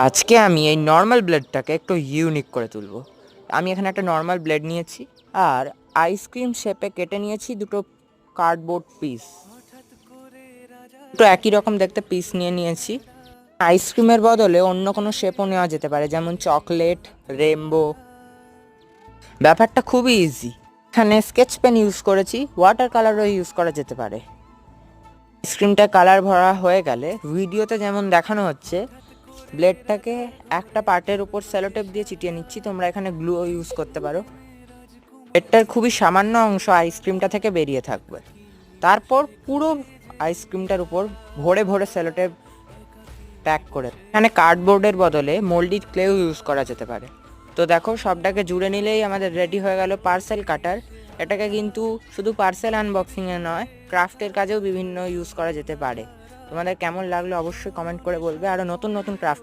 আজকে আমি এই নর্মাল ব্লেডটাকে একটু ইউনিক করে তুলব। আমি এখানে একটা নর্মাল ব্লেড নিয়েছি আর আইসক্রিম শেপে কেটে নিয়েছি দুটো কার্ডবোর্ড পিস। দুটো একই রকম দেখতে পিস নিয়েছি। আইসক্রিমের বদলে অন্য কোনো শেপও নেওয়া যেতে পারে, যেমন চকলেট, রেমবো। ব্যাপারটা খুবই ইজি। এখানে স্কেচ পেন ইউজ করেছি, ওয়াটার কালারও ইউজ করা যেতে পারে। আইসক্রিমটা কালার ভরা হয়ে গেলে ভিডিওতে যেমন দেখানো হচ্ছে, ব্লেডটাকে একটা পার্টের উপর সেলোটেপ দিয়ে চিটিয়ে নিচ্ছি। তোমরা এখানে গ্লুও ইউজ করতে পারো। ব্লেডটার খুবই সামান্য অংশ আইসক্রিমটা থেকে বেরিয়ে থাকবে। তারপর পুরো আইসক্রিমটার উপর ভরে ভরে সেলোটেপ প্যাক করে। এখানে কার্ডবোর্ডের বদলে মোল্ডিড ক্লেও ইউজ করা যেতে পারে। তো দেখো, সবটাকে জুড়ে নিলেই আমাদের রেডি হয়ে গেল পার্সেল কাটার। এটাকে কিন্তু শুধু পার্সেল আনবক্সিংয়ে নয়, ক্রাফটের কাজেও বিভিন্ন ইউজ করা যেতে পারে। তোমাদের কেমন লাগলো অবশ্যই কমেন্ট করে বলবে। আরও নতুন নতুন ক্রাফট